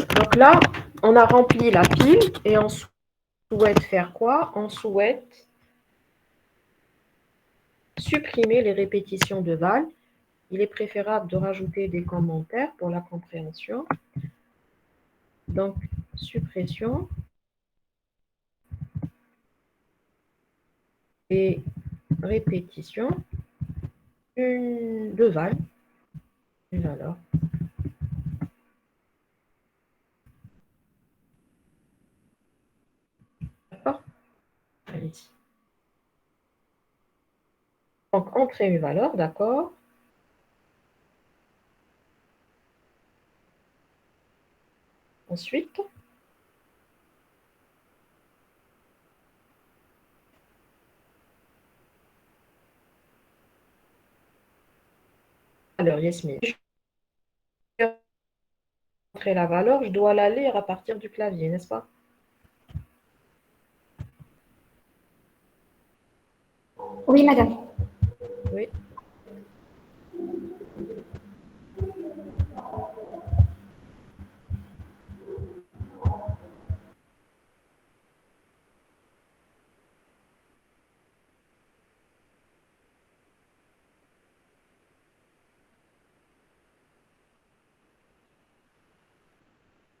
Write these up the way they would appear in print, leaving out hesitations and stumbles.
Donc là, on a rempli la pile et on souhaite faire quoi? On souhaite supprimer les répétitions de Val. Il est préférable de rajouter des commentaires pour la compréhension. Donc, suppression et répétition de Val. Alors, d'accord. Allez-y. Donc, entrer une valeur, d'accord. Ensuite, alors, Yasmine, je vais entrer la valeur, je dois la lire à partir du clavier, n'est-ce pas? Oui, madame. Oui.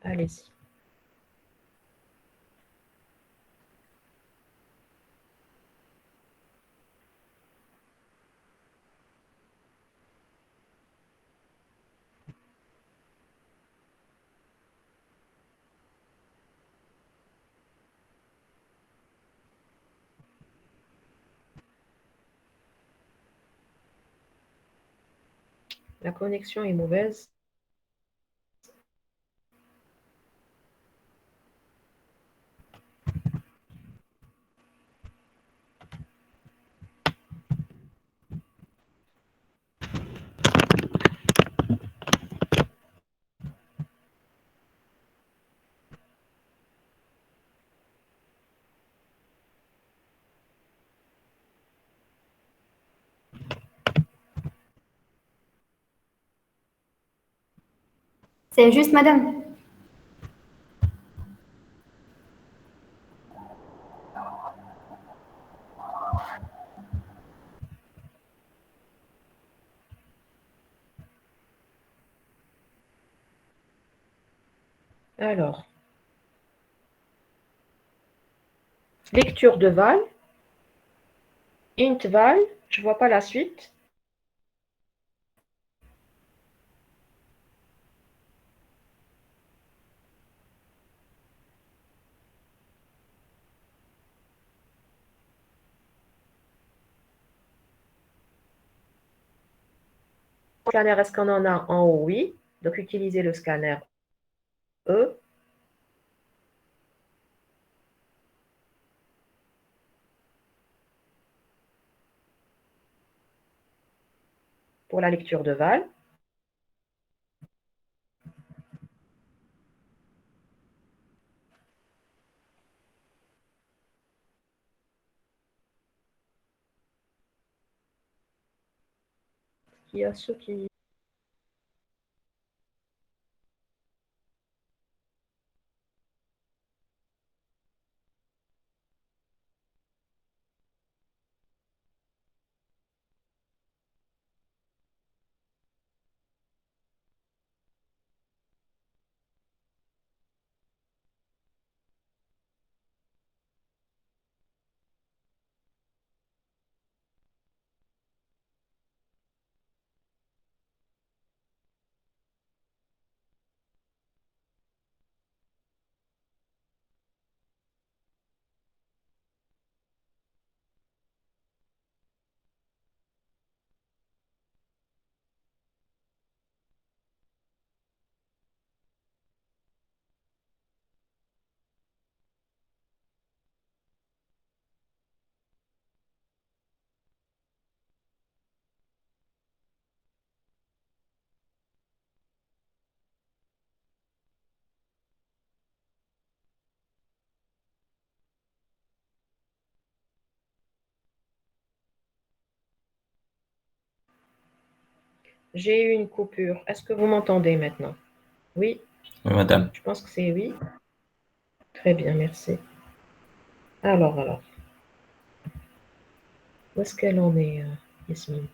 Allez-y. La connexion est mauvaise. C'est juste, madame. Alors, lecture de Val, int Val, je ne vois pas la suite. Scanner, est-ce qu'on en a en haut? Oui. Donc, utilisez le scanner E. Pour la lecture de Val. Il y a ceux qui... J'ai eu une coupure. Est-ce que vous m'entendez maintenant? Oui. Oui, madame. Je pense que c'est oui. Très bien, merci. Alors. Où est-ce qu'elle en est, Yasmine?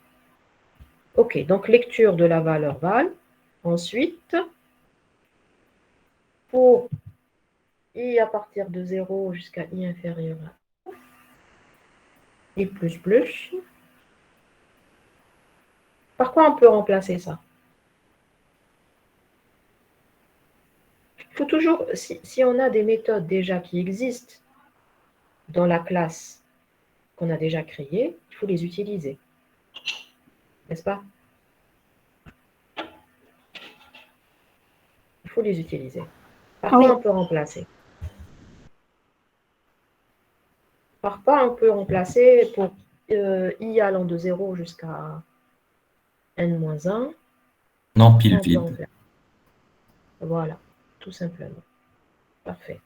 Ok, donc lecture de la valeur val. Ensuite, pour i à partir de 0 jusqu'à i inférieur à i plus plus. Par quoi on peut remplacer ça? Il faut toujours, si on a des méthodes déjà qui existent dans la classe qu'on a déjà créée, il faut les utiliser. N'est-ce pas? Il faut les utiliser. Par Oui. quoi on peut remplacer? Par quoi on peut remplacer pour i allant de 0 jusqu'à n-1? Non, pile On peut vide. remplacer. Voilà, tout simplement. Parfait.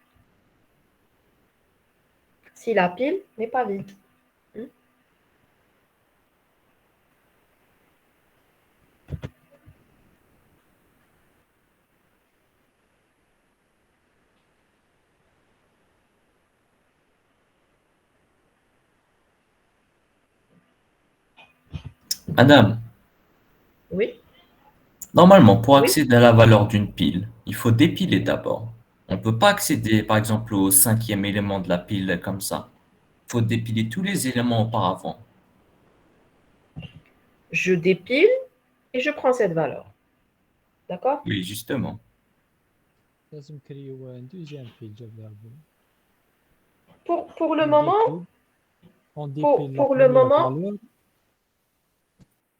Si la pile n'est pas vide. Madame, Oui, normalement, pour oui. accéder à la valeur d'une pile, il faut dépiler d'abord. On ne peut pas accéder, par exemple, au cinquième élément de la pile comme ça. Il faut dépiler tous les éléments auparavant. Je dépile et je prends cette valeur. D'accord? Oui, justement. لازم نكريو ان دوزيام بيل جاب لها Pour le moment, on dépile la pour le première moment, valeur.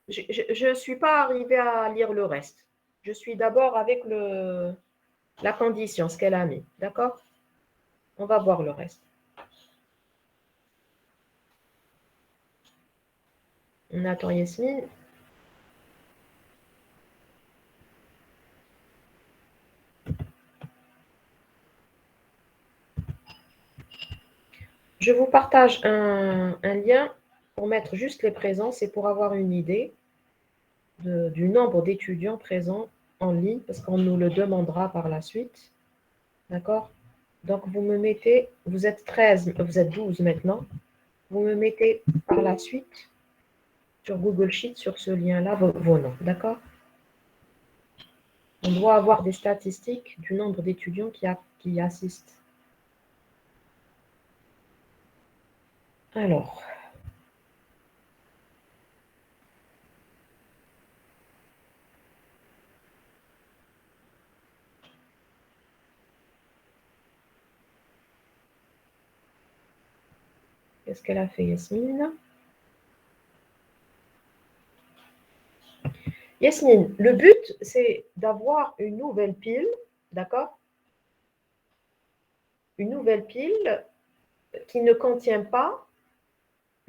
je ne suis pas arrivée à lire le reste. Je suis d'abord avec la condition, ce qu'elle a mis. D'accord? On va voir le reste. On attend Yasmine. Je vous partage un lien pour mettre juste les présences et pour avoir une idée du nombre d'étudiants présents en ligne, parce qu'on nous le demandera par la suite. D'accord? Donc, vous me mettez, vous êtes 13, vous êtes 12 maintenant. Vous me mettez par la suite sur Google Sheet, sur ce lien-là, vos noms. D'accord? On doit avoir des statistiques du nombre d'étudiants qui assistent. Alors, qu'est-ce qu'elle a fait, Yasmine? Yasmine, le but, c'est d'avoir une nouvelle pile, d'accord? Une nouvelle pile qui ne contient pas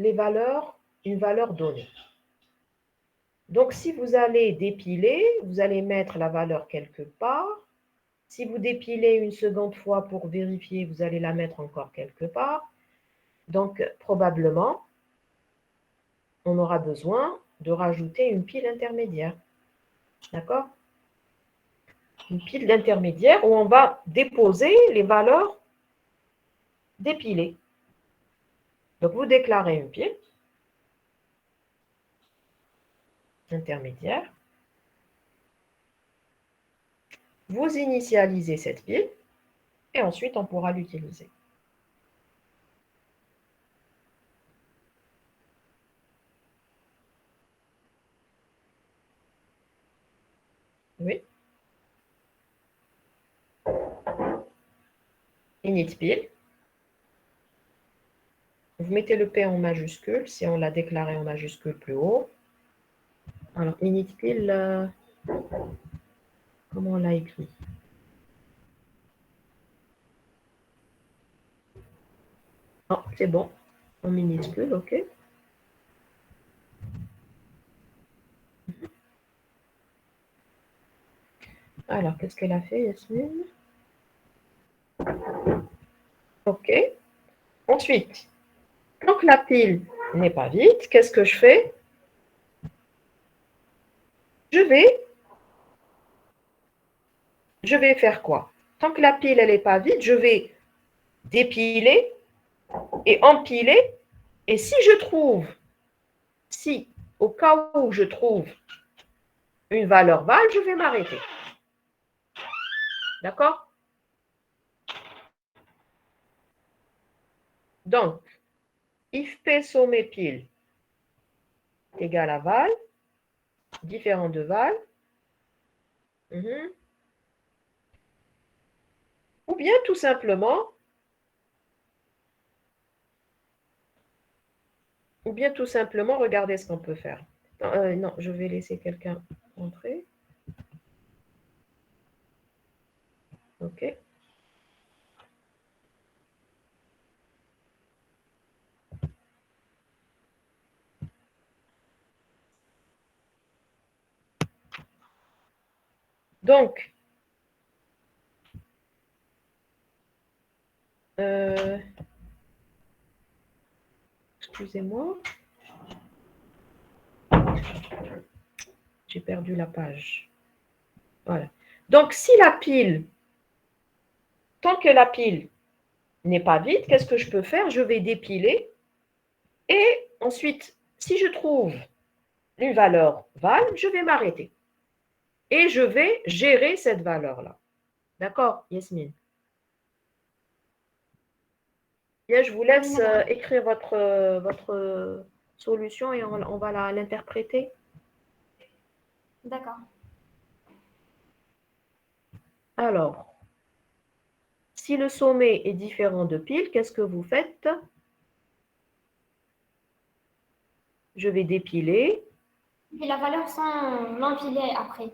les valeurs, une valeur donnée. Donc, si vous allez dépiler, vous allez mettre la valeur quelque part. Si vous dépilez une seconde fois pour vérifier, vous allez la mettre encore quelque part. Donc, probablement, on aura besoin de rajouter une pile intermédiaire. D'accord? Une pile d'intermédiaire où on va déposer les valeurs dépilées. Donc, vous déclarez une pile intermédiaire. Vous initialisez cette pile et ensuite, on pourra l'utiliser. Oui. Init pile. Vous mettez le P en majuscule si on l'a déclaré en majuscule plus haut. Alors, init pile, comment on l'a écrit? Oh, c'est bon. En minuscule, OK. Alors, qu'est-ce qu'elle a fait, Yasmine? OK. Ensuite, tant que la pile n'est pas vide, qu'est-ce que je fais? Je vais je vais faire quoi? Tant que la pile, elle n'est pas vide, je vais dépiler et empiler. Et si au cas où je trouve une valeur val, je vais m'arrêter. D'accord? Donc, if P sommet pile est égal à val, différent de val, ou bien tout simplement, regardez ce qu'on peut faire. Non, je vais laisser quelqu'un entrer. OK. Donc, excusez-moi, j'ai perdu la page. Voilà. Donc, si la pile, tant que la pile n'est pas vide, qu'est-ce que je peux faire? Je vais dépiler et ensuite, si je trouve une valeur val, je vais m'arrêter. Et je vais gérer cette valeur-là. D'accord, Yasmine? Bien, je vous laisse écrire votre solution et on va l'interpréter. D'accord. Alors, si le sommet est différent de pile, qu'est-ce que vous faites? Je vais dépiler. Et la valeur sans l'empiler après.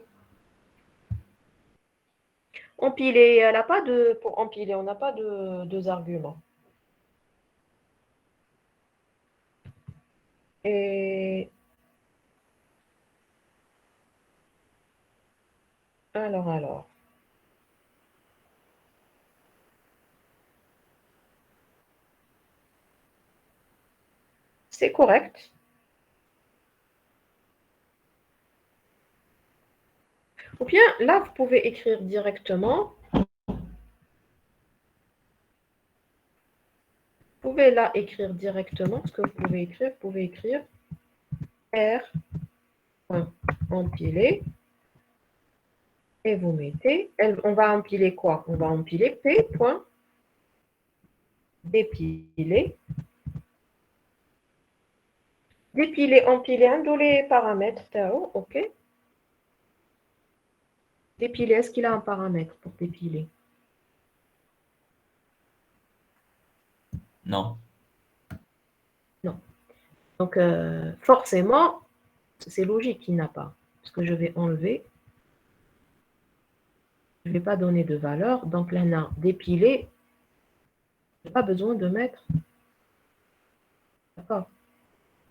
Empiler, elle n'a pas de. Pour empiler, on n'a pas de deux arguments. Et. Alors. C'est correct. Ou bien, là, vous pouvez écrire directement. Vous pouvez là écrire directement ce que vous pouvez écrire. Vous pouvez écrire R.empiler et vous mettez. On va empiler quoi? On va empiler P.dépiler. Dépiler, empiler, un dos les paramètres. OK. Dépiler, est-ce qu'il a un paramètre pour dépiler? Non. Non. Donc, forcément, c'est logique qu'il n'a pas. Parce que je vais enlever. Je ne vais pas donner de valeur. Donc, là, on a dépilé. Je n'ai pas besoin de mettre. D'accord.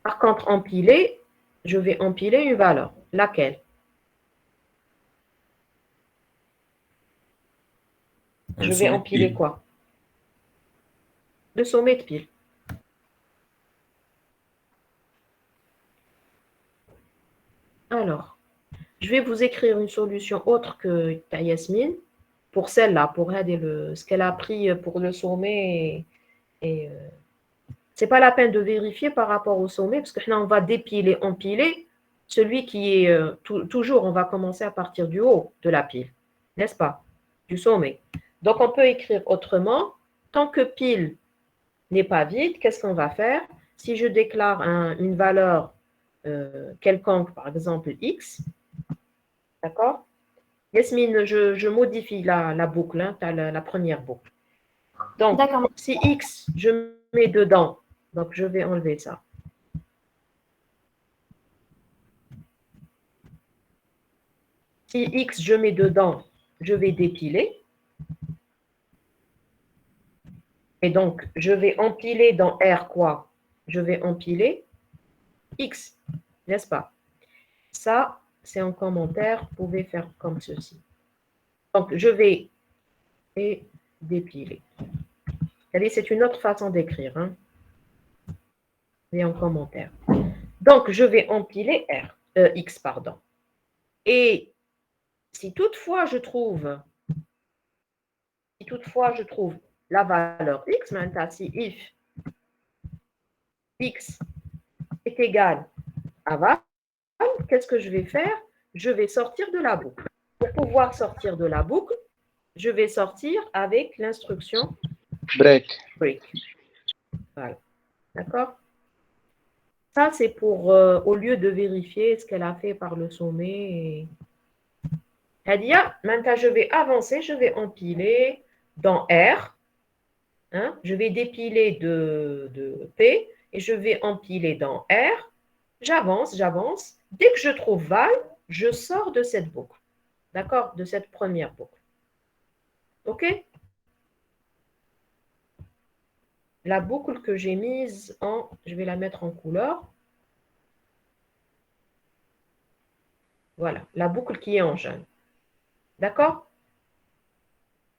Par contre, empiler, je vais empiler une valeur. Laquelle? Je vais empiler quoi? Le sommet de pile. Alors, je vais vous écrire une solution autre que Yasmine pour celle-là, pour aider ce qu'elle a pris pour le sommet. C'est pas la peine de vérifier par rapport au sommet, parce que là, on va dépiler, empiler. Celui qui est toujours, on va commencer à partir du haut de la pile, n'est-ce pas? Du sommet. Donc, on peut écrire autrement. Tant que pile n'est pas vide, qu'est-ce qu'on va faire? Si je déclare une valeur quelconque, par exemple x, d'accord? Yasmine, je modifie la boucle, hein, la première boucle. Donc, si x, je mets dedans, donc je vais enlever ça. Si x, je mets dedans, je vais dépiler. Et donc, je vais empiler dans R quoi? Je vais empiler x, n'est-ce pas? Ça, c'est en commentaire. Vous pouvez faire comme ceci. Donc, je vais dépiler. C'est une autre façon d'écrire. Hein? Et en commentaire. Donc, je vais empiler x, pardon. Et si toutefois je trouve toutefois je trouve la valeur x, maintenant si if x est égal à val, qu'est-ce que je vais faire? Je vais sortir de la boucle. Pour pouvoir sortir de la boucle, je vais sortir avec l'instruction break. break. Voilà. D'accord? Ça, c'est pour, au lieu de vérifier ce qu'elle a fait par le sommet. Elle dit, ah, maintenant, je vais avancer, je vais empiler dans R. Hein, je vais dépiler de P et je vais empiler dans R. J'avance, j'avance. Dès que je trouve val, je sors de cette boucle. D'accord? De cette première boucle. OK? La boucle que j'ai mise en... Je vais la mettre en couleur. Voilà, la boucle qui est en jaune. D'accord?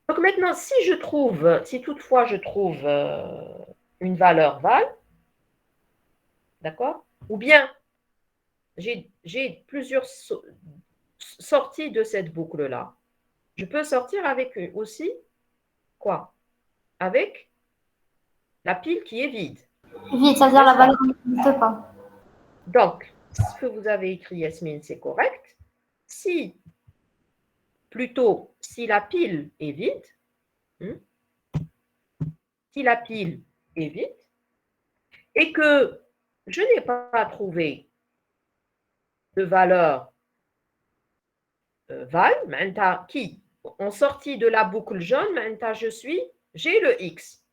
Donc maintenant, si toutefois je trouve une valeur val, d'accord? Ou bien j'ai plusieurs sorties de cette boucle-là. Je peux sortir avec aussi quoi? Avec la pile qui est vide. Vide, ça veut dire la valeur n'existe pas. Donc, ce que vous avez écrit, Yasmine, c'est correct. Si la pile est vide, si la pile est vide, et que je n'ai pas trouvé de valeur val, maintenant, qui, en sortie de la boucle jaune, maintenant j'ai le x.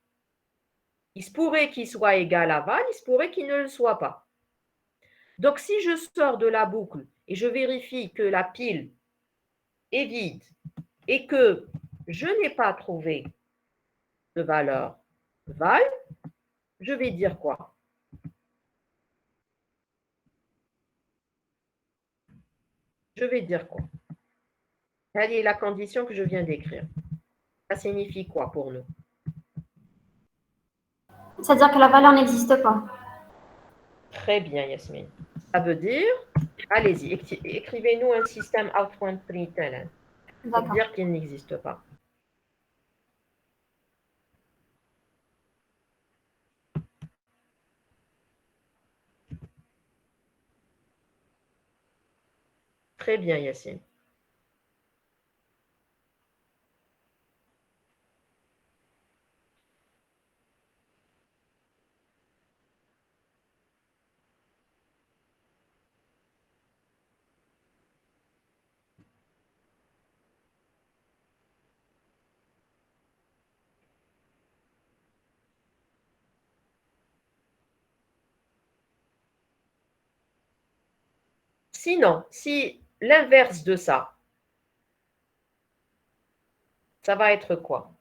Il se pourrait qu'il soit égal à val, il se pourrait qu'il ne le soit pas. Donc, si je sors de la boucle et je vérifie que la pile est vide et que je n'ai pas trouvé de valeur val, je vais dire quoi? Je vais dire quoi? Quelle est la condition que je viens d'écrire? Ça signifie quoi pour nous? C'est-à-dire que la valeur n'existe pas. Très bien, Yasmine. Ça veut dire, allez-y, écrivez-nous un système out-point println pour dire qu'il n'existe pas. Très bien, Yacine. Sinon, si l'inverse de ça, ça va être quoi?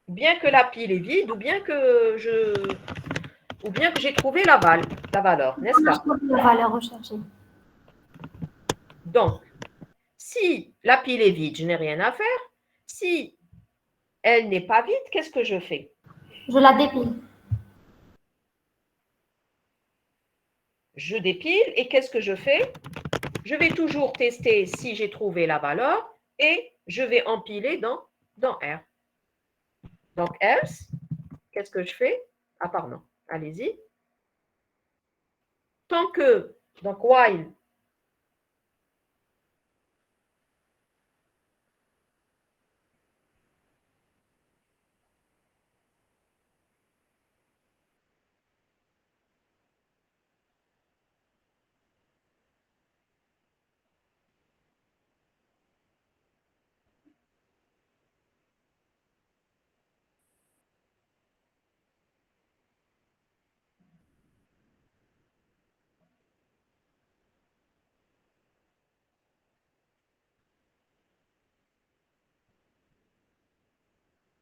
Bien que la pile est vide, ou bien que j'ai trouvé la valeur, n'est-ce pas? La valeur recherchée. Donc, si la pile est vide, je n'ai rien à faire. Si elle n'est pas vide, qu'est-ce que je fais? Je la dépile. Je dépile et qu'est-ce que je fais? Je vais toujours tester si j'ai trouvé la valeur et je vais empiler dans R. Donc, else, qu'est-ce que je fais? Ah, pardon, allez-y. Tant que, donc, while,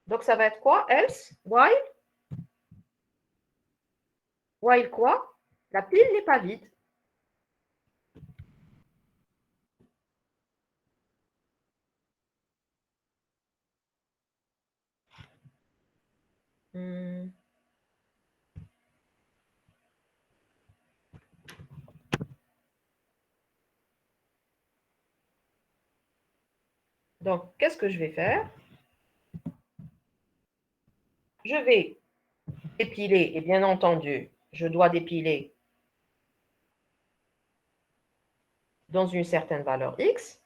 donc ça va être quoi? Else, while quoi? La pile n'est pas vide. Donc, qu'est-ce que je vais faire? Je vais dépiler, et bien entendu, je dois dépiler dans une certaine valeur X.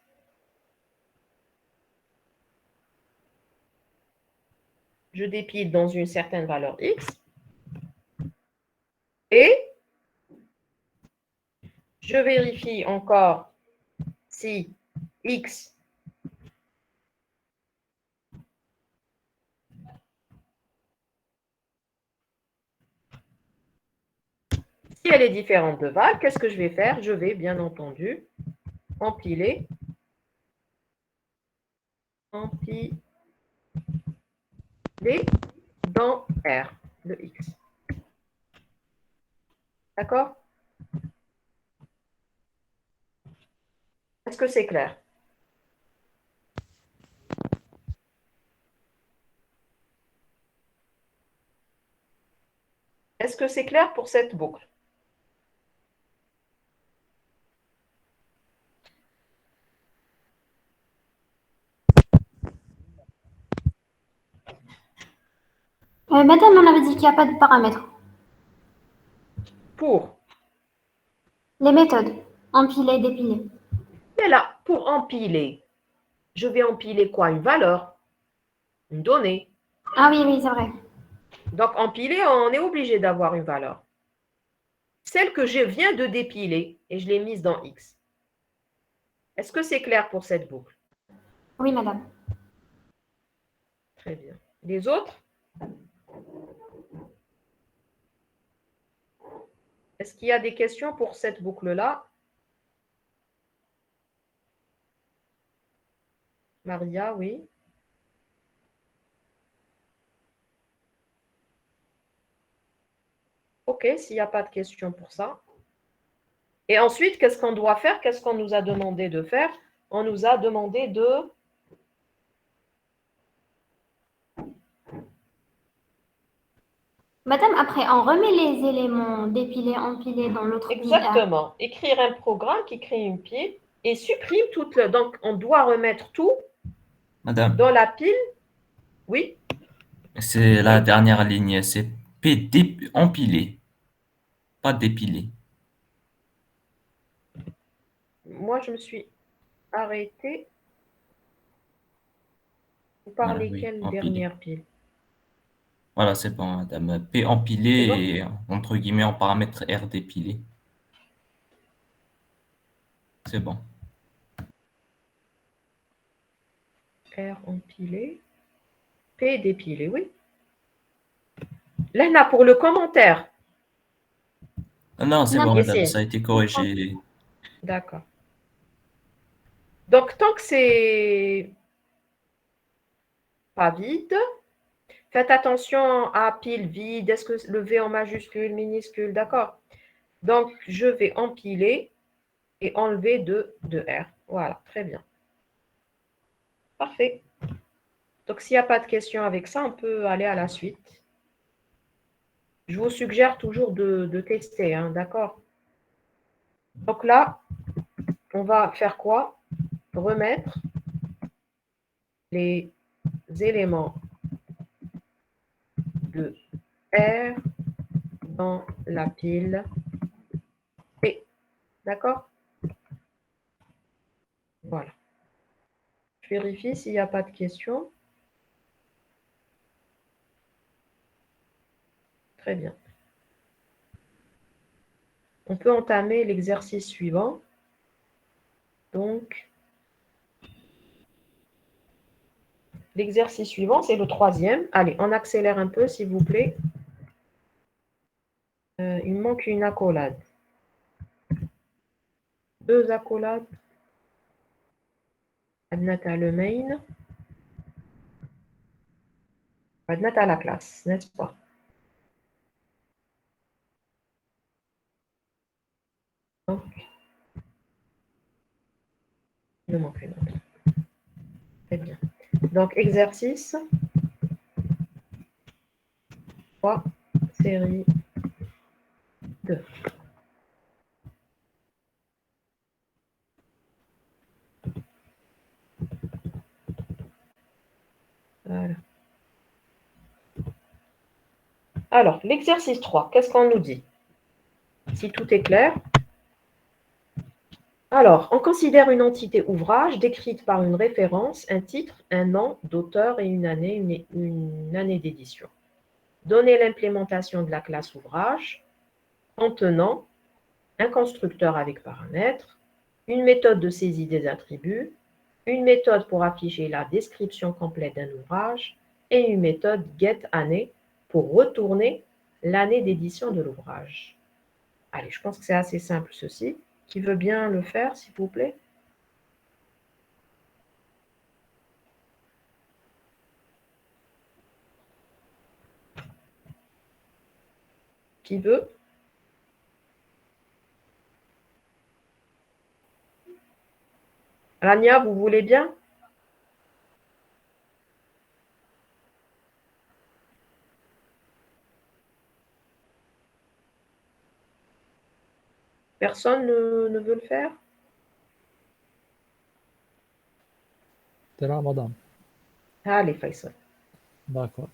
Je dépile dans une certaine valeur X. Et je vérifie encore si X si elle est différente de Val, qu'est-ce que je vais faire? Je vais bien entendu empiler dans R, le X. D'accord? Est-ce que c'est clair? Est-ce que c'est clair pour cette boucle? Madame, on avait dit qu'il n'y a pas de paramètres. Pour, Les méthodes. Empiler, dépiler. mais là, pour empiler, je vais empiler quoi? Une valeur, une donnée. Ah oui, oui, c'est vrai. Donc, empiler, on est obligé d'avoir une valeur. Celle que je viens de dépiler et je l'ai mise dans X. Est-ce que c'est clair pour cette boucle? Oui, madame. Très bien. Les autres? Est-ce qu'il y a des questions pour cette boucle-là? Maria, oui. OK, s'il n'y a pas de questions pour ça. Et ensuite, qu'est-ce qu'on doit faire? Qu'est-ce qu'on nous a demandé de faire? On nous a demandé de... Madame, après, on remet les éléments dépilés, empilés dans l'autre pile. Exactement. Écrire un programme qui crée une pile et supprime toute le... Donc, on doit remettre tout Madame, dans la pile. Oui, c'est la dernière ligne, c'est empilé, pas dépilé. moi, je me suis arrêtée. Vous Voilà, parlez oui, quelle empilé. dernière pile? Voilà, c'est bon, madame. P C'est bon? empilé et entre guillemets en paramètre R dépilé. C'est bon. R empilé. P dépilé, oui. Là, pour le commentaire. Non, c'est Non, bon, madame, Yassine. ça a été corrigé. D'accord. Donc, tant que c'est pas vide, faites attention à pile vide. Est-ce que le V en majuscule, minuscule, d'accord? Donc, je vais empiler et enlever de R. Voilà, très bien. Parfait. Donc, s'il n'y a pas de questions avec ça, on peut aller à la suite. Je vous suggère toujours de tester, hein, d'accord? Donc là, on va faire quoi? Remettre les éléments de R dans la pile P. D'accord? Voilà. Je vérifie s'il n'y a pas de questions. Très bien. On peut entamer l'exercice suivant. Donc, l'exercice suivant, c'est le troisième. Allez, on accélère un peu, s'il vous plaît. Il me manque une accolade. 2 accolades. Adnata le main. Adnata la classe, n'est-ce pas? Donc, il me manque une autre. Très bien. Donc, exercice 3, série 2. Alors, l'exercice 3, qu'est-ce qu'on nous dit? Si tout est clair. Alors, on considère une entité ouvrage décrite par une référence, un titre, un nom d'auteur et une année d'édition. Donnez l'implémentation de la classe ouvrage contenant un constructeur avec paramètres, une méthode de saisie des attributs, une méthode pour afficher la description complète d'un ouvrage et une méthode getAnnée pour retourner l'année d'édition de l'ouvrage. Allez, je pense que c'est assez simple ceci. Qui veut bien le faire, s'il vous plaît? Qui veut? Rania, vous voulez bien? Personne ne veut le faire? C'est là, madame. Allez, Faisal. D'accord.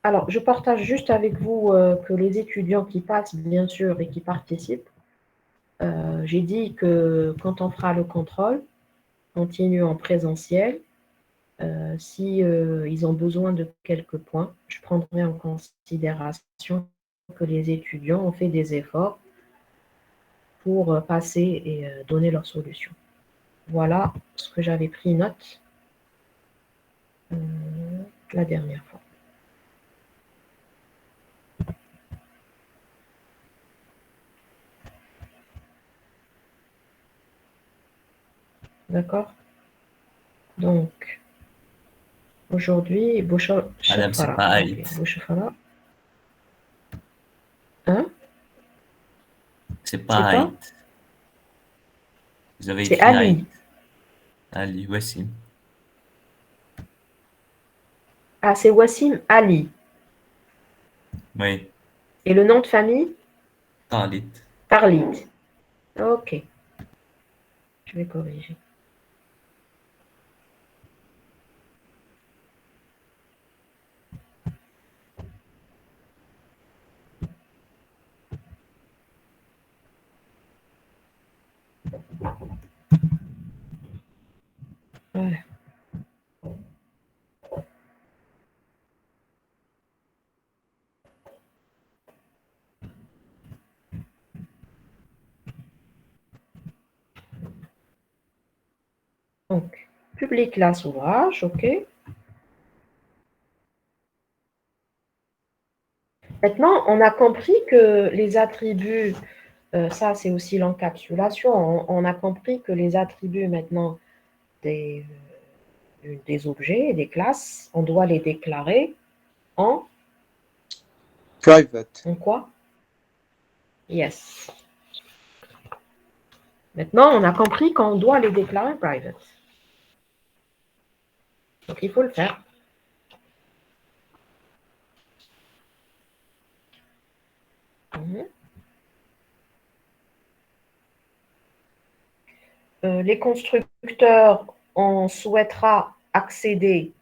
Alors, je partage juste avec vous que les étudiants qui passent, bien sûr, et qui participent, j'ai dit que quand on fera le contrôle continu en présentiel, si ils ont besoin de quelques points, je prendrai en considération que les étudiants ont fait des efforts pour passer et donner leur solution. Voilà ce que j'avais pris note la dernière fois. D'accord? Donc, aujourd'hui, Madame, c'est pas Aït. Hein? C'est C'est pas quoi? Aït. Vous avez C'est écrit Ali. Aït. Ali, Wassim. Ah, c'est Wassim Ali. Oui, Et le nom de famille? Talit. Tarlit. Ok, je vais corriger. Voilà. Donc, publie classe ouvrage, ok. Maintenant, on a compris que les attributs, ça c'est aussi l'encapsulation, on a compris que les attributs maintenant des objets, des classes, on doit les déclarer en Private. En quoi? Yes. Maintenant, on a compris qu'on doit les déclarer private. Donc, il faut le faire. Les constructeurs, on souhaitera accéder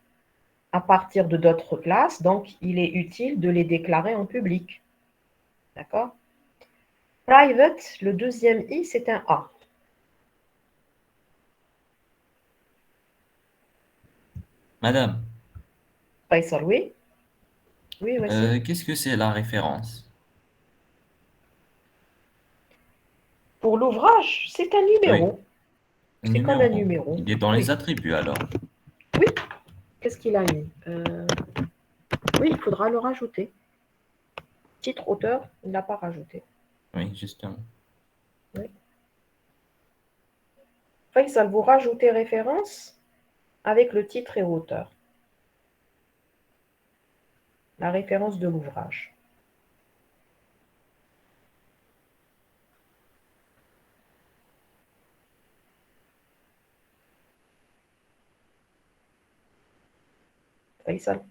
à partir de d'autres classes, donc il est utile de les déclarer en public. D'accord? Private, le deuxième I, c'est un A. Madame, Faisal, oui? Oui, voici. qu'est-ce que c'est la référence? Pour l'ouvrage, c'est un Oui, numéro. un C'est comme un numéro. numéro. Il est dans Oui. les attributs alors. Oui. Qu'est-ce qu'il a mis? Oui, il faudra le rajouter. Titre auteur, il n'a pas rajouté. Oui, justement. Oui. Faisal, vous rajoutez référence avec le titre et auteur. La référence de l'ouvrage. Faisal,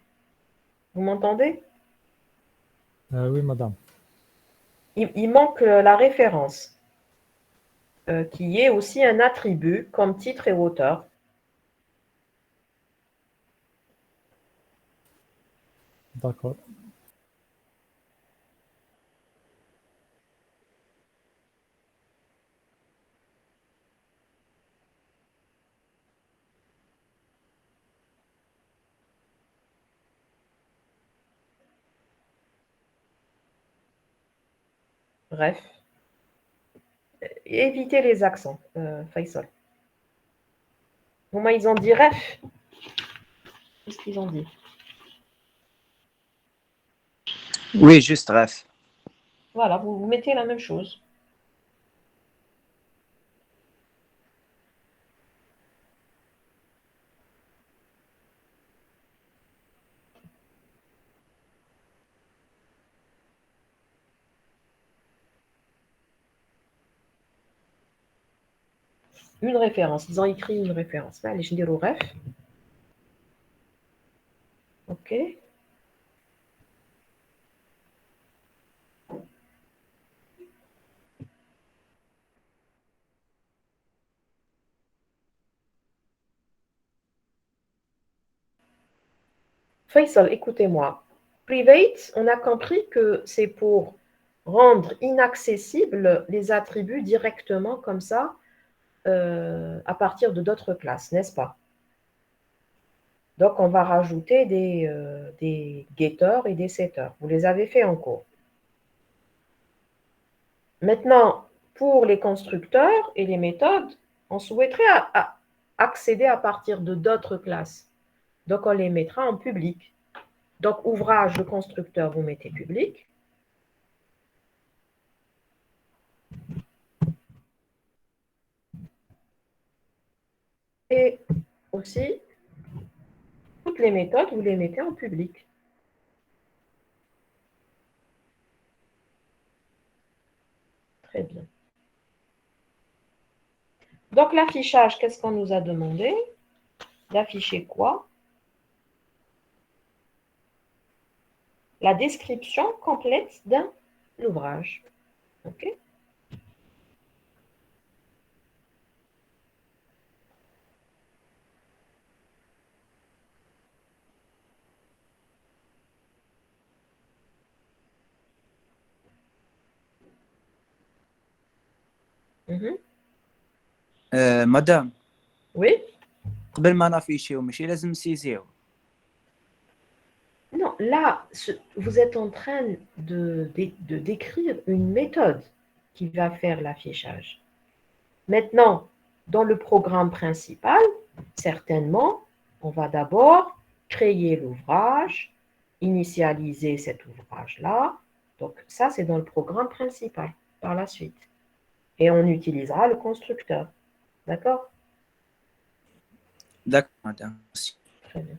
vous m'entendez? Oui, madame. Il manque la référence, qui est aussi un attribut comme titre et auteur. D'accord. Bref, évitez les accents, Faisal. Moi, ils ont dit ref. Qu'est-ce qu'ils ont dit? Oui, juste ref. Voilà, vous mettez la même chose. Une référence. Ils ont écrit une référence. Allez, je dis au ref. OK. Faisal, écoutez-moi. Private, on a compris que c'est pour rendre inaccessibles les attributs directement comme ça à partir de d'autres classes, n'est-ce pas? Donc, on va rajouter des getters et des setters. Vous les avez fait en cours. Maintenant, pour les constructeurs et les méthodes, on souhaiterait accéder à partir de d'autres classes. Donc, on les mettra en public. Donc, ouvrage de constructeur, vous mettez public. Et aussi, toutes les méthodes, vous les mettez en public. Très bien. Donc, l'affichage, qu'est-ce qu'on nous a demandé? D'afficher quoi? La description complète d'un ouvrage. OK? Mhm. مدام Oui? قبل ما نافيشيو ماشي لازم نسيزيو. Non, là, vous êtes en train de décrire une méthode qui va faire l'affichage. Maintenant, dans le programme principal, certainement, on va d'abord créer l'ouvrage, initialiser cet ouvrage-là. Donc, ça, c'est dans le programme principal par la suite. Et on utilisera le constructeur. D'accord? D'accord, madame. Très bien.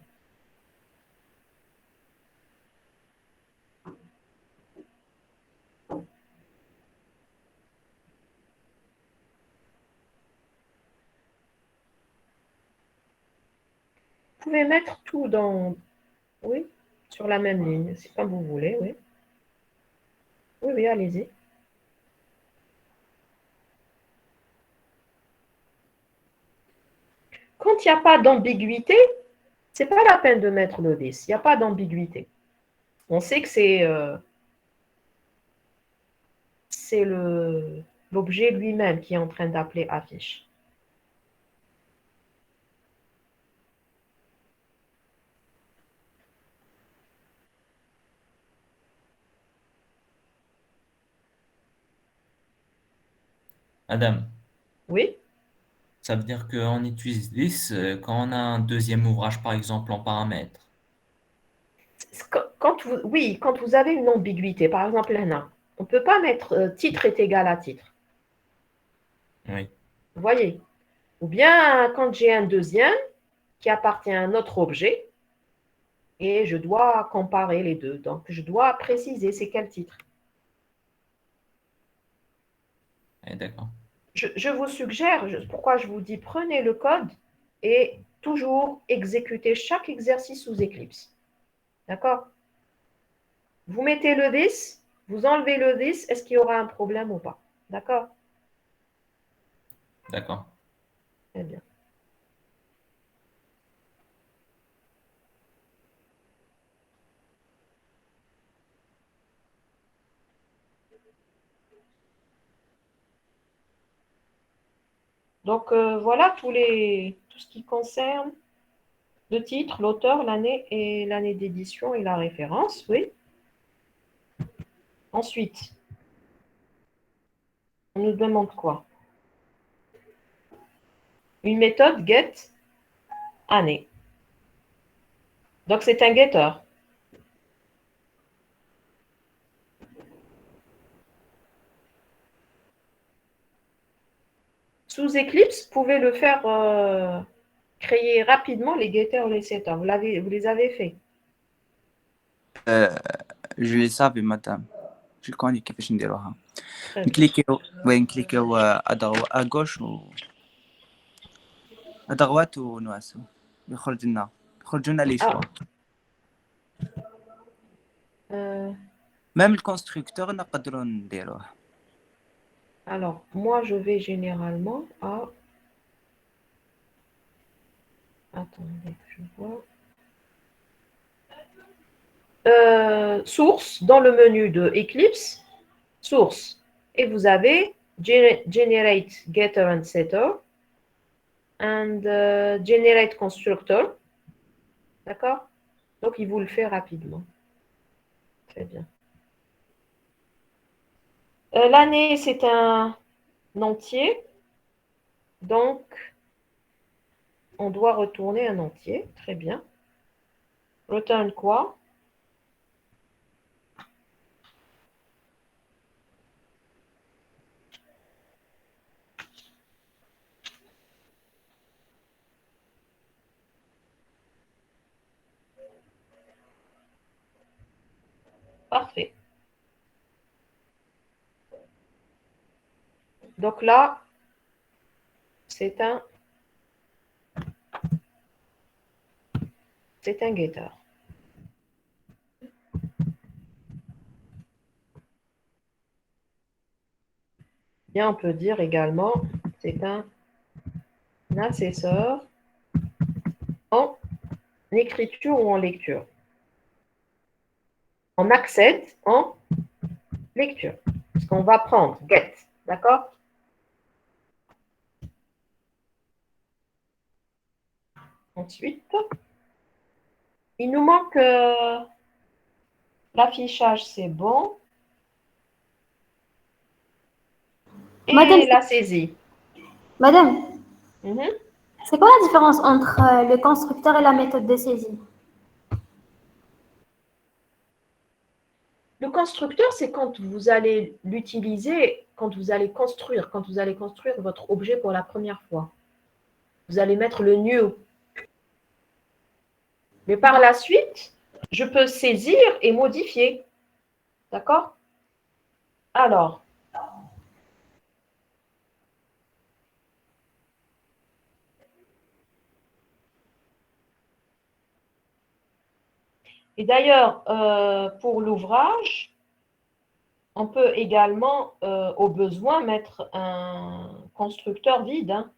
Vous pouvez mettre tout dans, oui, sur la même ligne, c'est comme vous voulez, oui. Oui, oui, allez-y. Quand il n'y a pas d'ambiguïté, c'est pas la peine de mettre le this. Il n'y a pas d'ambiguïté. On sait que c'est l'objet lui-même qui est en train d'appeler affiche. Madame, Oui? ça veut dire qu'on utilise this quand on a un deuxième ouvrage, par exemple, en paramètres. Quand vous avez une ambiguïté, par exemple, Lena, on ne peut pas mettre titre est égal à titre. Oui, Vous voyez? Ou bien quand j'ai un deuxième qui appartient à un autre objet et je dois comparer les deux. Donc, je dois préciser c'est quel titre. d'accord. Je vous suggère, pourquoi je vous dis prenez le code et toujours exécutez chaque exercice sous Eclipse. D'accord? Vous mettez le this, vous enlevez le this, est-ce qu'il y aura un problème ou pas? D'accord? D'accord. Très bien. Donc, voilà tout ce qui concerne le titre, l'auteur, l'année et l'année d'édition et la référence, oui. Ensuite, on nous demande quoi? Une méthode get année. Donc, c'est un getter. Sous Eclipse, vous pouvez le faire créer rapidement les getters ou les setters. Vous les avez fait. Je le savais, madame. Je connais كيفاش نديروها. Très bien. نكليكيو à gauche à droite ونواسو يخرج لنا لي شوا. Même le constructeur نقدروا نديروه. Alors, moi, je vais généralement à... Attendez, je vois. Source, dans le menu de Eclipse, source. Et vous avez generate getter and setter and generate constructor. D'accord? Donc, il vous le fait rapidement. Très bien. L'année, c'est un entier. Donc, on doit retourner un entier. Très bien. Return quoi? Parfait. Donc là, c'est un getter. Bien, on peut dire également, c'est un assesseur en écriture ou en lecture. On accède en lecture. Parce qu'on va prendre get. D'accord? Ensuite, il nous manque l'affichage, c'est bon. Et Madame, la saisie. Madame, Mhm. c'est quoi la différence entre le constructeur et la méthode de saisie? Le constructeur, c'est quand vous allez l'utiliser, quand vous allez construire votre objet pour la première fois. Vous allez mettre le new. Mais par la suite, je peux saisir et modifier. D'accord? Alors, et d'ailleurs, pour l'ouvrage, on peut également, au besoin, mettre un constructeur vide. Hein.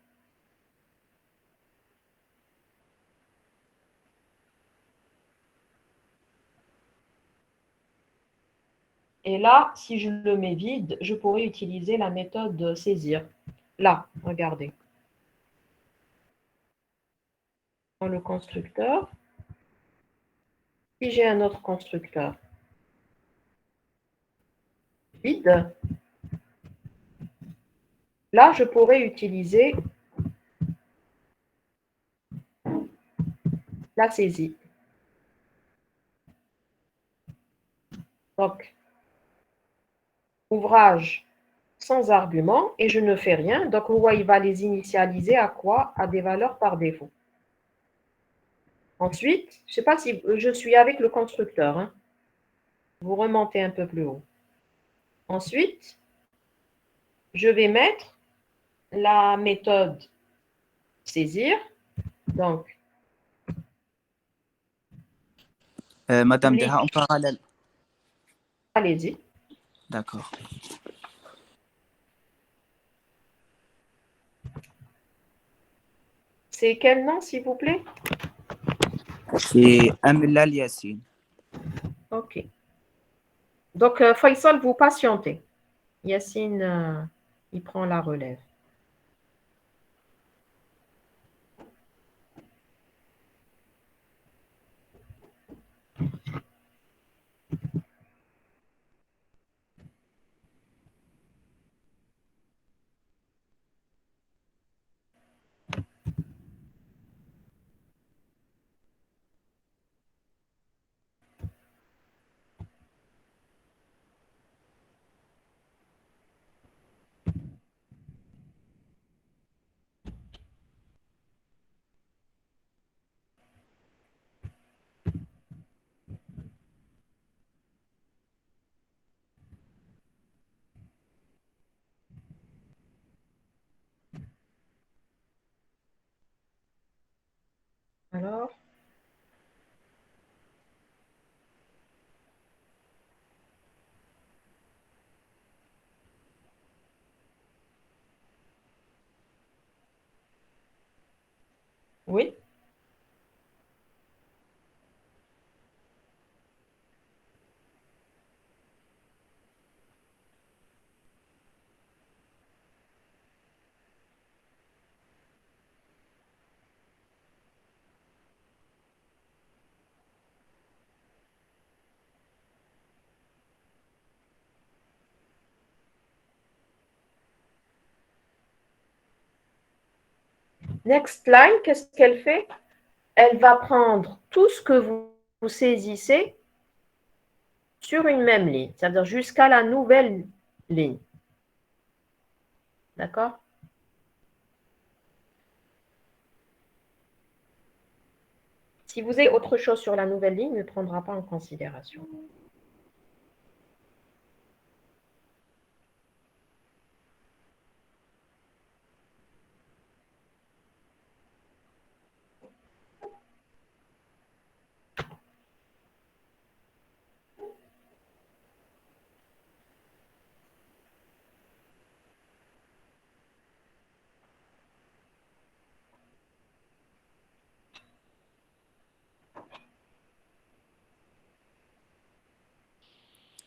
Et là, si je le mets vide, je pourrais utiliser la méthode de saisir. Là, regardez. Dans le constructeur. Si j'ai un autre constructeur vide, là, je pourrais utiliser la saisie. Donc, ouvrage sans argument et je ne fais rien. Donc, vous voyez, il va les initialiser à quoi? À des valeurs par défaut. Ensuite, je ne sais pas si je suis avec le constructeur. Hein. Vous remontez un peu plus haut. Ensuite, je vais mettre la méthode saisir. Donc, Madame public, Deha, en parallèle. allez-y. D'accord. C'est quel nom, s'il vous plaît? C'est Amlal Yassine. OK. Donc, Faisal, vous patientez. Yacine, il prend la relève. Alors, oui. Next line, qu'est-ce qu'elle fait? Elle va prendre tout ce que vous saisissez sur une même ligne, c'est-à-dire jusqu'à la nouvelle ligne. D'accord? Si vous avez autre chose sur la nouvelle ligne, ne prendra pas en considération.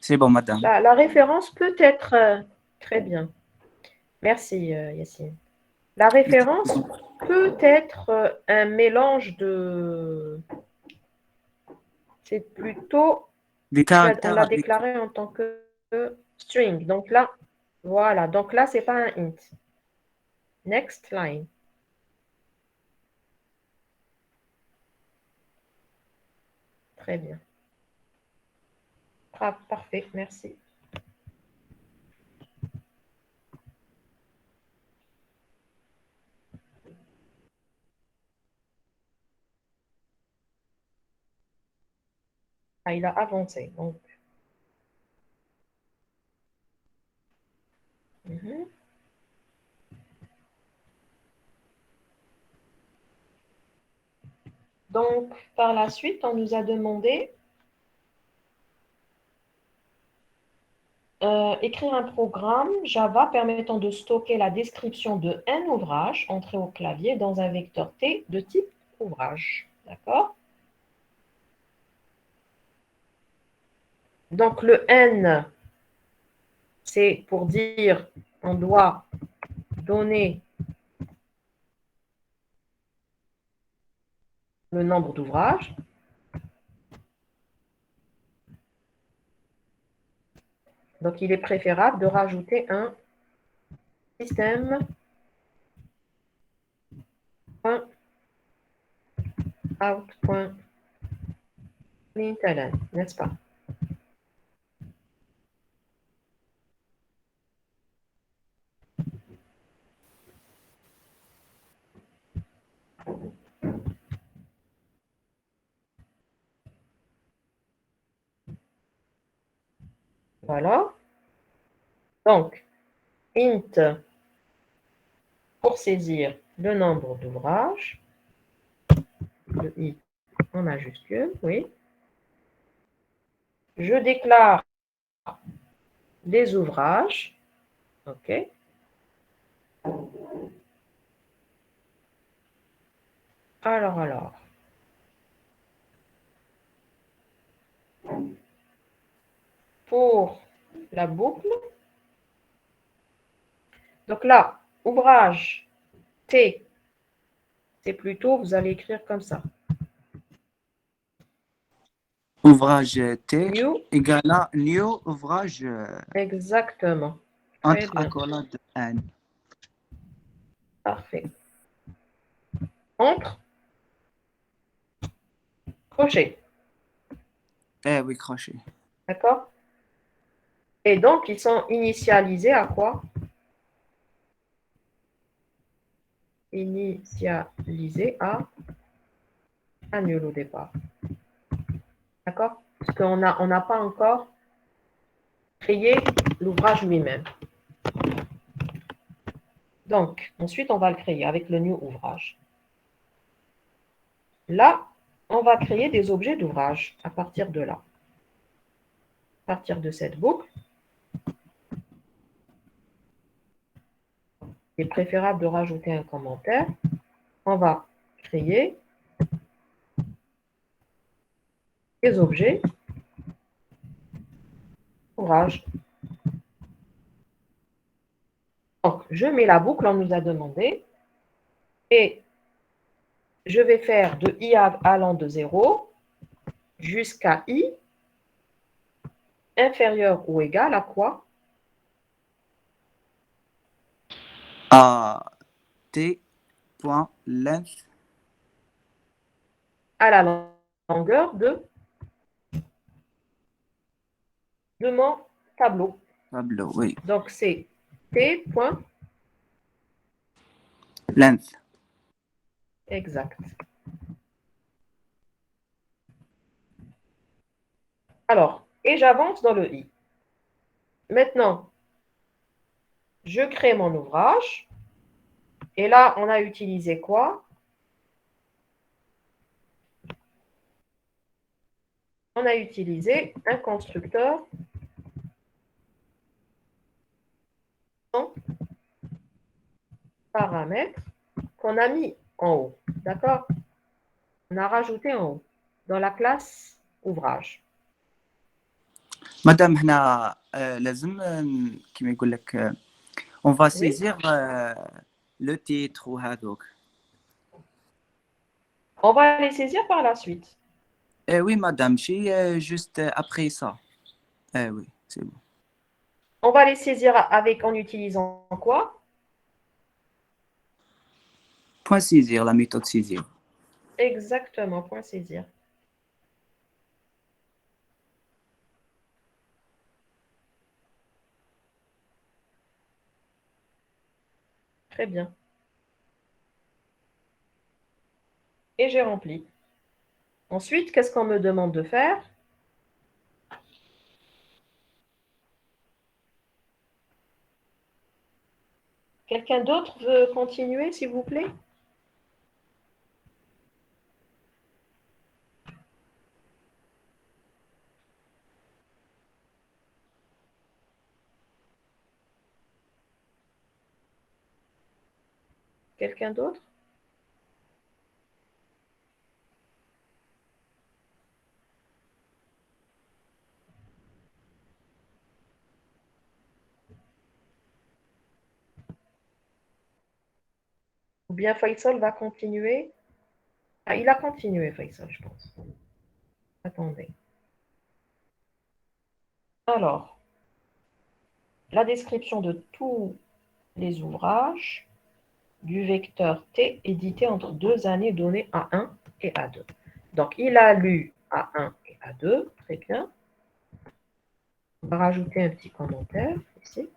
C'est bon, madame. La référence peut être très bien. Merci, Yacine. La référence peut être un mélange de... C'est plutôt... Des On caractères l'a avec. déclaré en tant que string. Donc là, voilà. Donc là, ce n'est pas un int. Next line. Très bien. Ah, parfait, merci. Ah, il a avancé. Donc. Mhm. Donc, par la suite, on nous a demandé écrire un programme Java permettant de stocker la description de un ouvrage entré au clavier dans un vecteur T de type ouvrage. D'accord? Donc, le N, c'est pour dire on doit donner le nombre d'ouvrages. Donc, il est préférable de rajouter un système out.println, n'est-ce pas? Voilà. Donc, int pour saisir le nombre d'ouvrages, le i en majuscule, oui. Je déclare des ouvrages, ok. Alors. Pour la boucle, donc là, ouvrage T, c'est plutôt, vous allez écrire comme ça. Ouvrage T New, égale à new ouvrage exactement. Très entre bien, accolades N. parfait. Entre, crochet, Eh oui, crochet. d'accord? Et donc, ils sont initialisés à quoi? Initialisés à nul au départ. D'accord? Parce qu'on n'a pas encore créé l'ouvrage lui-même. Donc, ensuite, on va le créer avec le new ouvrage. Là, on va créer des objets d'ouvrage à partir de là. À partir de cette boucle, il est préférable de rajouter un commentaire. On va créer des objets d'ouvrage. Donc, je mets la boucle, on nous a demandé, et je vais faire de i allant de 0 jusqu'à i inférieur ou égal à quoi? À T.length À la longueur de mon tableau. tableau, oui. Donc, c'est t. Length. Exact. Alors, et j'avance dans le i. Maintenant, je crée mon ouvrage. Et là, on a utilisé quoi? On a utilisé un constructeur sans paramètres qu'on a mis en haut. D'accord? On a rajouté en haut, dans la classe ouvrage. مادام هنا لازم كيما يقول لك on va Oui, saisir le titre وهذوك. on va les saisir par la suite. Eh oui, madame, j'ai juste après ça. Eh oui, c'est bon. On va les saisir en utilisant quoi? Point saisir, la méthode saisir. Exactement, point saisir. Très bien. Et j'ai rempli. Ensuite, qu'est-ce qu'on me demande de faire? Quelqu'un d'autre veut continuer, s'il vous plaît? Quelqu'un d'autre? bien Faisal va continuer? Ah, il a continué, Faisal, je pense. Attendez. Alors, la description de tous les ouvrages du vecteur T édité entre 2 années données A1 et A2. Donc, il a lu A1 et A2, très bien. On va rajouter un petit commentaire ici.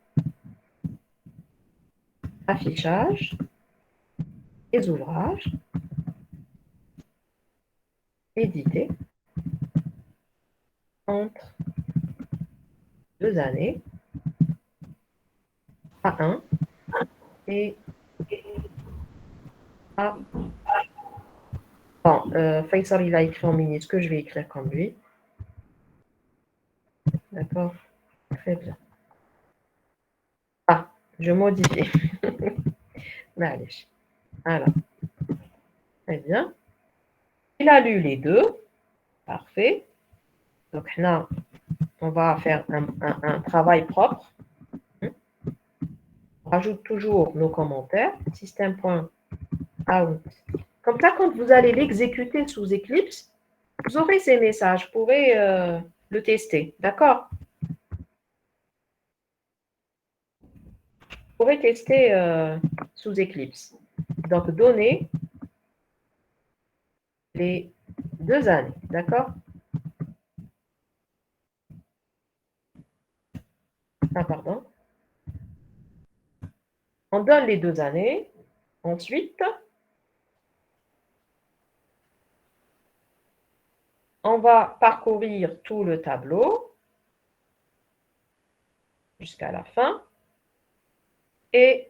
Affichage des ouvrages édités entre 2 années A1 et A. Bon, Faisal, il a écrit en minuscule, que je vais écrire comme lui. D'accord? Très bien. Ah, je modifie. Allez. Voilà. Très bien. Il a lu les deux. Parfait. Donc là, on va faire un travail propre. On rajoute toujours nos commentaires. System.out. Comme ça, quand vous allez l'exécuter sous Eclipse, vous aurez ces messages. Vous pourrez le tester. D'accord? Vous pourrez tester sous Eclipse. Donc, donner les 2 années. D'accord? Ah, pardon. On donne les 2 années. Ensuite, on va parcourir tout le tableau jusqu'à la fin. Et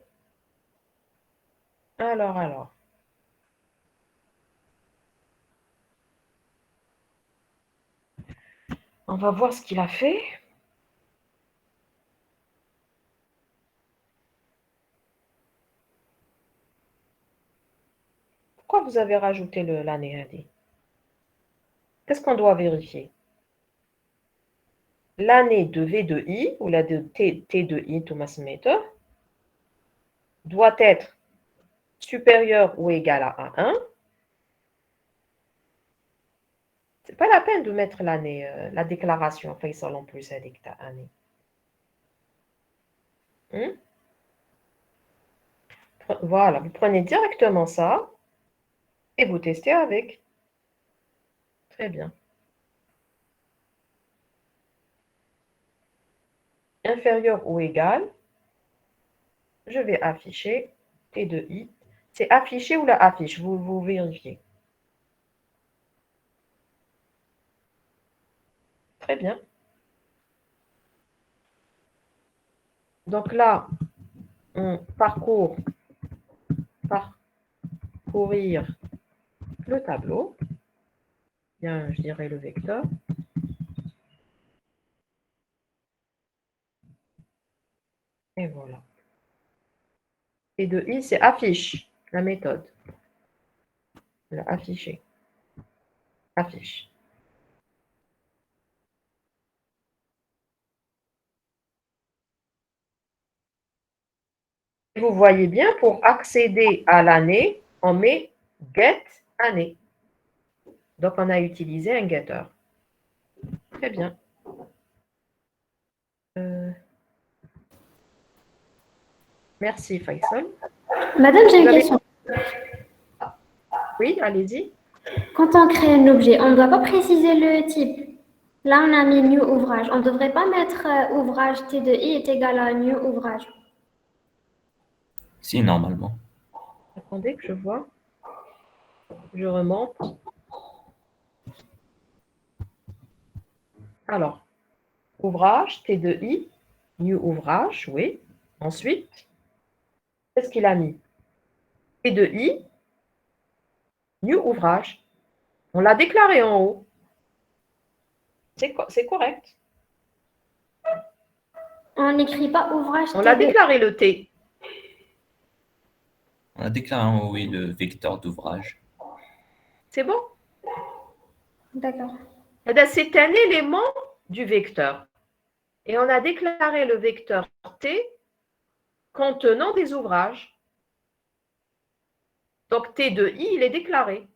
alors. On va voir ce qu'il a fait. Pourquoi vous avez rajouté l'année Hadi? Qu'est-ce qu'on doit vérifier? L'année de V de I, ou la de T de I, Thomas Meter, doit être supérieure ou égale à 1. Ce n'est pas la peine de mettre l'année, la déclaration, Faisal en plus, elle dicta année. Voilà, vous prenez directement ça et vous testez avec. Très bien. Inférieur ou égal, je vais afficher T de I. C'est affiché ou la affiche? Vous vérifiez. Très bien. Donc là, on parcourir le tableau. Bien, je dirais le vecteur. Et voilà. Et de I, c'est affiche, la méthode. La afficher. Affiche. Vous voyez bien, pour accéder à l'année, on met get année. Donc, on a utilisé un getter. Très bien. Merci, Faisal. Madame, j'ai Vous une avez- question. Oui, allez-y. Quand on crée un objet, on ne doit pas préciser le type. Là, on a mis new ouvrage. On ne devrait pas mettre ouvrage T de I est égal à new ouvrage. Si, normalement. Attendez que je vois. Je remonte. Alors, ouvrage, T de I, new ouvrage, oui. Ensuite, qu'est-ce qu'il a mis? T de I, new ouvrage. On l'a déclaré en haut. C'est correct. On n'écrit pas ouvrage On T l'a de I. déclaré le T. On a déclaré en haut, oui, le vecteur d'ouvrage. C'est bon? D'accord. Eh bien, c'est un élément du vecteur. Et on a déclaré le vecteur T contenant des ouvrages. Donc, T de I, il est déclaré.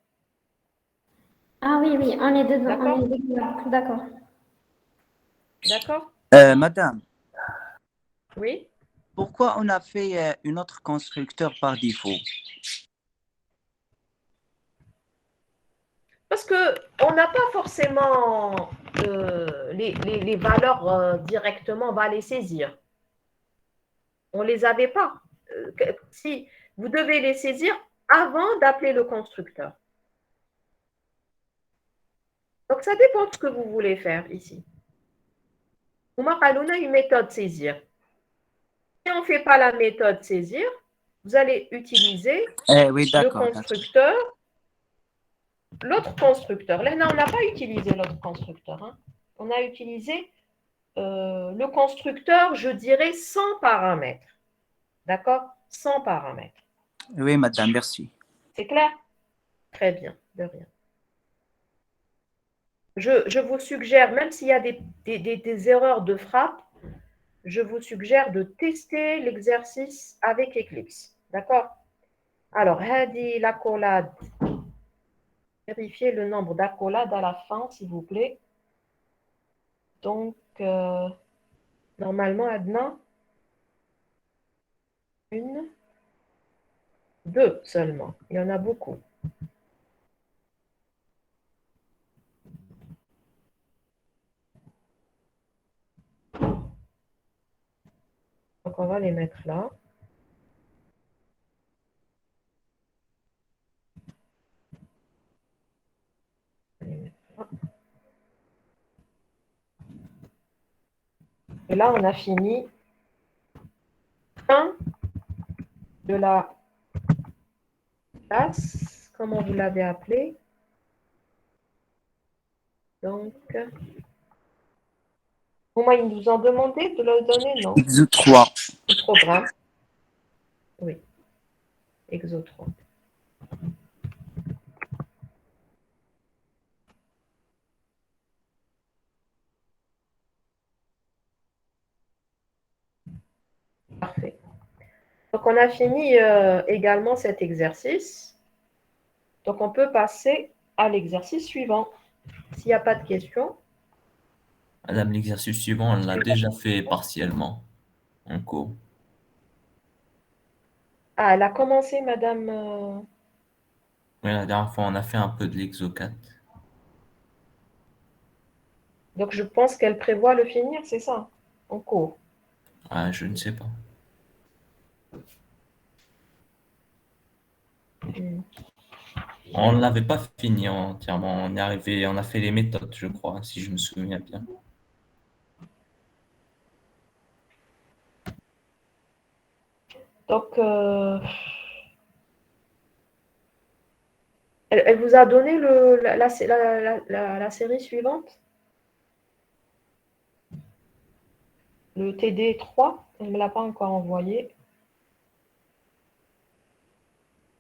Ah oui, oui, on est dedans. D'accord. On est dedans. D'accord. D'accord? Madame, Oui. pourquoi on a fait un autre constructeur par défaut? Parce qu'on n'a pas forcément les valeurs directement, on va les saisir. On ne les avait pas. Si vous devez les saisir avant d'appeler le constructeur. Donc, ça dépend de ce que vous voulez faire ici. On a une méthode saisir. Si on ne fait pas la méthode saisir, vous allez utiliser Oui, le d'accord. constructeur, l'autre constructeur. Là, on n'a pas utilisé l'autre constructeur. Hein. On a utilisé le constructeur, je dirais, sans paramètres. D'accord? Sans paramètres. Oui, madame, merci. C'est clair? Très bien, de rien. Je vous suggère, même s'il y a des erreurs de frappe, je vous suggère de tester l'exercice avec Eclipse. D'accord? Alors, Hadi, l'accolade. Vérifiez le nombre d'accolades à la fin, s'il vous plaît. Donc, normalement, Adna, une, deux seulement. Il y en a beaucoup. Donc, on va les mettre là. Et là, on a fini un de la classe, comment vous l'avez appelé. Donc, moi, ils nous ont demandé de le donner, non? Exo 3. Le programme. Oui, Exo 3. Parfait. Donc, on a fini également cet exercice. Donc, on peut passer à l'exercice suivant. S'il n'y a pas de questions. Madame, l'exercice suivant, on l'a déjà fait partiellement en cours. Ah, elle a commencé, madame. Oui, la dernière fois, on a fait un peu de l'exo 4. Donc, je pense qu'elle prévoit le finir, c'est ça, en cours. Ah, je ne sais pas. On ne l'avait pas fini entièrement. On est arrivé, on a fait les méthodes, je crois, si je me souviens bien. Donc, elle vous a donné la série suivante? Le TD3, elle ne me l'a pas encore envoyé.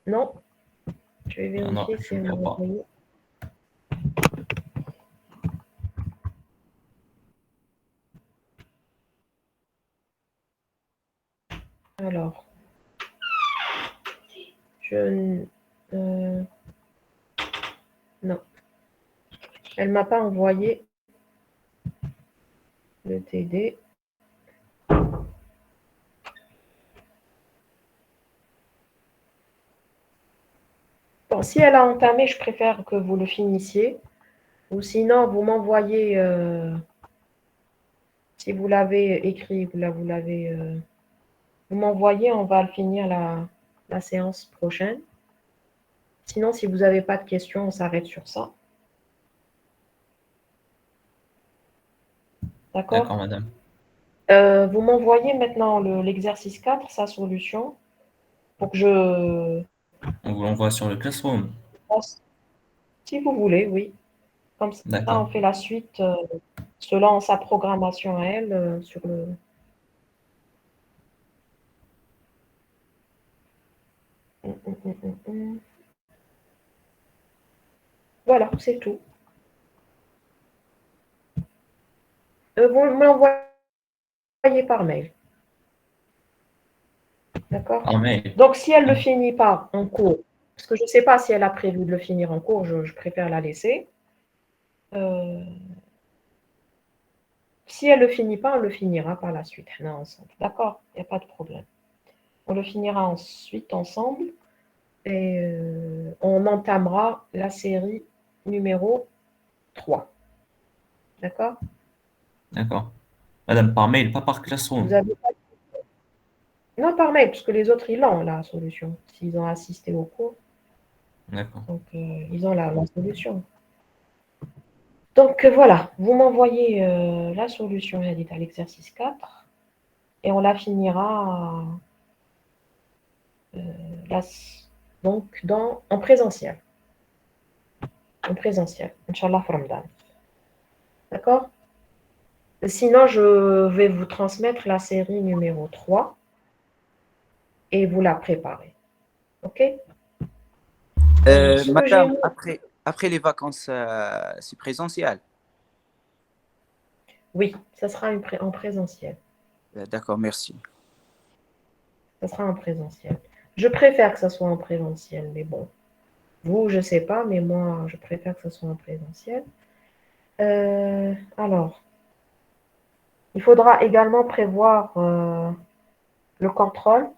Non. Je vais Non, vérifier je si ne elle m'a crois pas. envoyé. Alors, non. Elle ne m'a pas envoyé le TD. Bon, si elle a entamé, je préfère que vous le finissiez. Ou sinon, vous m'envoyez, si vous l'avez écrit, vous m'envoyez, on va le finir la séance prochaine. Sinon, si vous n'avez pas de questions, on s'arrête sur ça. D'accord, D'accord? madame. Vous m'envoyez maintenant l'exercice 4, sa solution, pour que je On vous l'envoie sur le Classroom. fasse, si vous voulez, oui. Comme ça, on D'accord. fait la suite selon sa programmation à elle sur le. Voilà, c'est tout. Vous me l'envoyez par mail. D'accord? Ah, mais Donc, si elle ne le finit pas en cours, Parce que je ne sais pas si elle a prévu de le finir en cours, je préfère la laisser. Si elle ne le finit pas, on le finira par la suite. Non, ensemble. D'accord, il n'y a pas de problème. On le finira ensuite ensemble et on entamera la série numéro 3. D'accord? D'accord. Madame, par mail, pas par Classroom. Vous avez pas... Non, par mail, parce que les autres, ils l'ont, la solution. S'ils ont assisté au cours, D'accord. donc ils ont la solution. Donc voilà, vous m'envoyez la solution à l'exercice 4 et on la finira donc en présentiel. En présentiel, Inch'Allah for Ramadan. D'accord? Sinon, je vais vous transmettre la série numéro 3 et vous la préparez. OK? Ce que j'ai Madame, après les vacances, c'est présentiel. Oui, ça sera en présentiel. D'accord, merci. Ça sera en présentiel. Je préfère que ça soit en présentiel, mais bon. Vous, je ne sais pas, mais moi, je préfère que ça soit en présentiel. Alors, il faudra également prévoir le contrôle.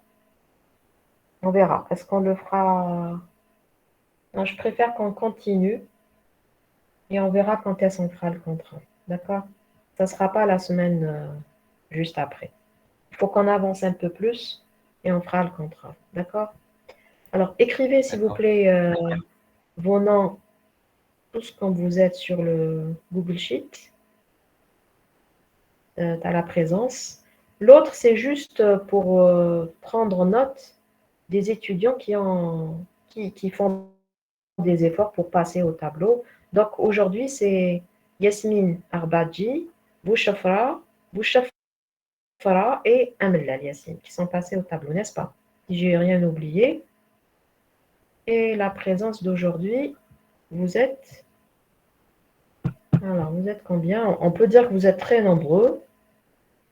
On verra. Est-ce qu'on le fera? Non, je préfère qu'on continue et on verra quand est-ce qu'on fera le contrôle. D'accord? Ça ne sera pas la semaine juste après. Il faut qu'on avance un peu plus et on fera le contrôle. D'accord? Alors, écrivez, s'il vous D'accord. plaît, vos noms tous quand vous êtes sur le Google Sheet. À la présence. L'autre, c'est juste pour prendre note des étudiants qui font des efforts pour passer au tableau. Donc aujourd'hui, c'est Yasmine Arbadji, Bouchafra et Amellal Yassine qui sont passés au tableau, n'est-ce pas? Si j'ai rien oublié. Et la présence d'aujourd'hui, vous êtes... Alors, vous êtes combien? On peut dire que vous êtes très nombreux.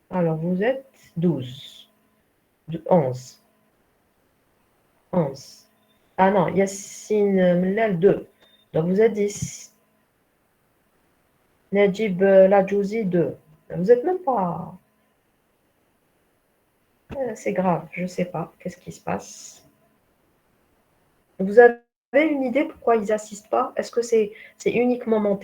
Alors, vous êtes 12. 11. 11. Ah non, Yassine Mellal, 2. Donc, vous êtes 10. Najib Ladjouzi, 2. Vous n'êtes même pas... C'est grave, je ne sais pas. Qu'est-ce qui se passe? Vous avez une idée pourquoi ils n'assistent pas? Est-ce que c'est uniquement mon